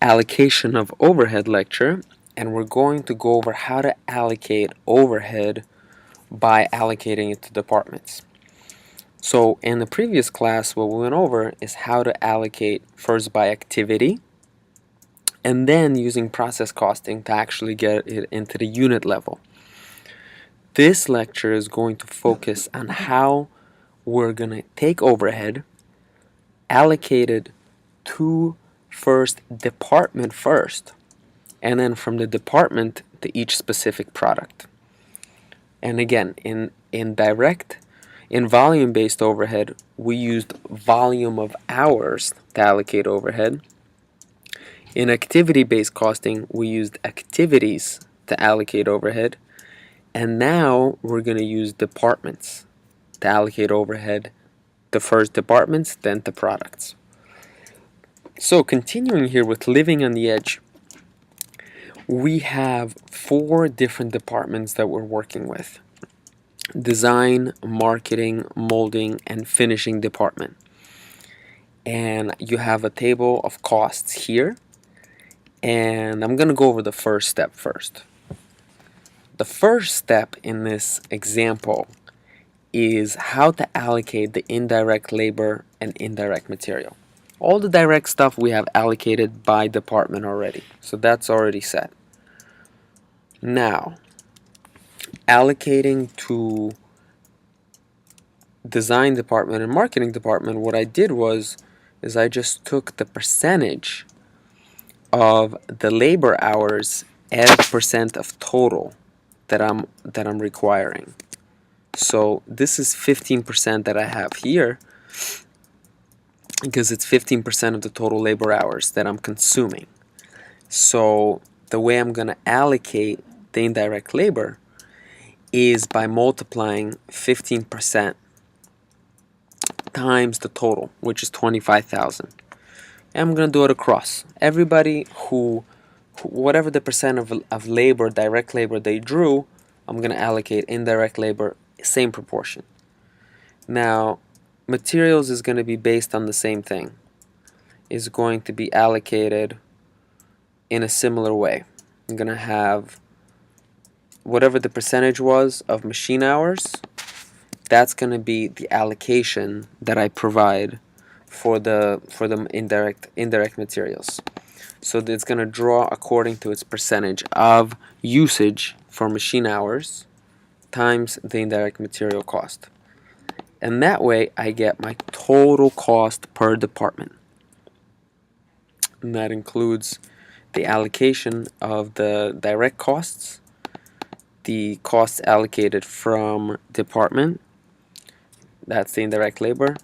allocation of overhead lecture, and we're going to go over how to allocate overhead by allocating it to departments. So in the previous class, what we went over is how to allocate first by activity and then using process costing to actually get it into the unit level. This lecture is going to focus on how we're going to take overhead, allocate it to first department first, and then from the department to each specific product. And again, in volume-based overhead, we used volume of hours to allocate overhead. In activity-based costing, we used activities to allocate overhead. And now we're going to use departments to allocate overhead to first departments, then to products. So continuing here with living on the edge, we have 4 different departments that we're working with: design, marketing, molding, and finishing department. And you have a table of costs here, and I'm going to go over the first step first. The first step in this example is how to allocate the indirect labor and indirect material. All the direct stuff we have allocated by department already, so that's already set. Now, allocating to design department and marketing department, what I did is I just took the percentage of the labor hours as percent of total that I'm requiring. So this is 15% that I have here because it's 15% of the total labor hours that I'm consuming. So the way I'm going to allocate the indirect labor is by multiplying 15% times the total, which is 25,000. And I'm going to do it across. Everybody who whatever the percent of labor, direct labor they drew, I'm going to allocate indirect labor, same proportion. Now, materials is going to be based on the same thing. Is going to be allocated in a similar way. I'm going to have whatever the percentage was of machine hours, that's going to be the allocation that I provide for the indirect materials. So it's going to draw according to its percentage of usage for machine hours times the indirect material cost. And that way I get my total cost per department. And that includes the allocation of the direct costs, the costs allocated from department, that's the indirect labor,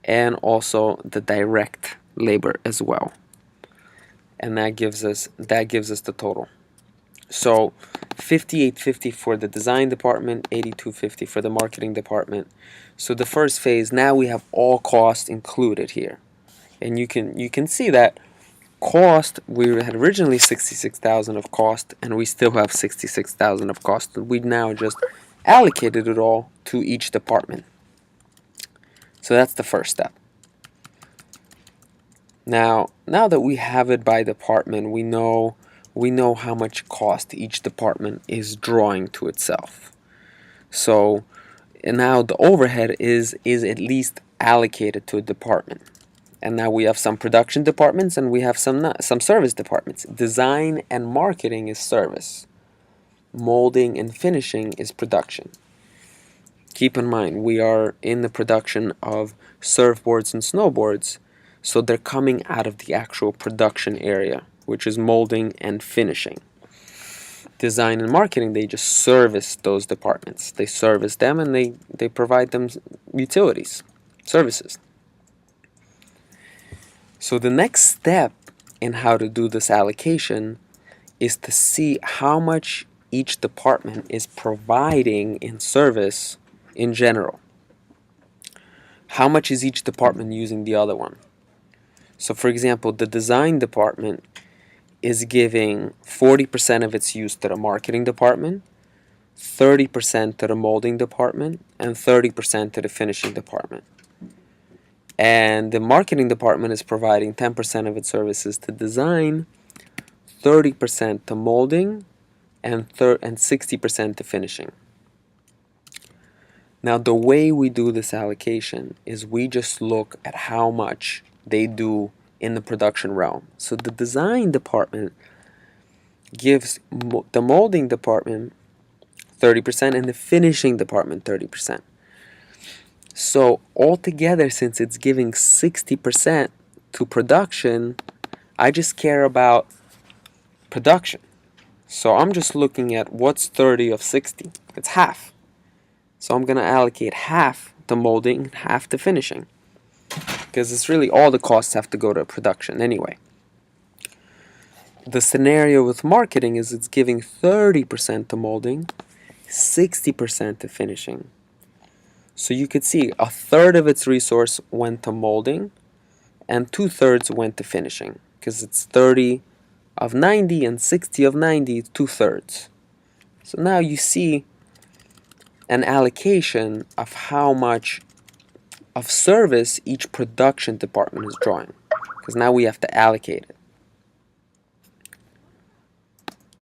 and also the direct labor as well. And that gives us the total. So 5850 for the design department, 8250 for the marketing department. So the first phase, now we have all costs included here. And you can see that cost, we had originally 66,000 of cost, and we still have 66,000 of cost. We now just allocated it all to each department. So that's the first step. Now that we have it by department, we know how much cost each department is drawing to itself. So and now the overhead is at least allocated to a department. And now we have some production departments and we have some service departments. Design and marketing is service. Molding and finishing is production. Keep in mind, we are in the production of surfboards and snowboards, so they're coming out of the actual production area, which is molding and finishing. Design and marketing, they just service those departments. They service them and they provide them utilities, services. So the next step in how to do this allocation is to see how much each department is providing in service in general. How much is each department using the other one? So for example, the design department is giving 40% of its use to the marketing department, 30% to the molding department, and 30% to the finishing department. And the marketing department is providing 10% of its services to design, 30% to molding, and 60% to finishing. Now the way we do this allocation is we just look at how much they do in the production realm. So the design department gives the molding department 30% and the finishing department 30%. So altogether, since it's giving 60% to production, I just care about production. So I'm just looking at what's 30 of 60. It's half. So I'm going to allocate half to molding, half to finishing. Because it's really all the costs have to go to production anyway. The scenario with marketing is it's giving 30% to molding, 60% to finishing. So you could see a third of its resource went to molding and 2/3 went to finishing, because it's 30 of 90 and 60 of 90, 2/3. So now you see an allocation of how much of service each production department is drawing, because now we have to allocate it.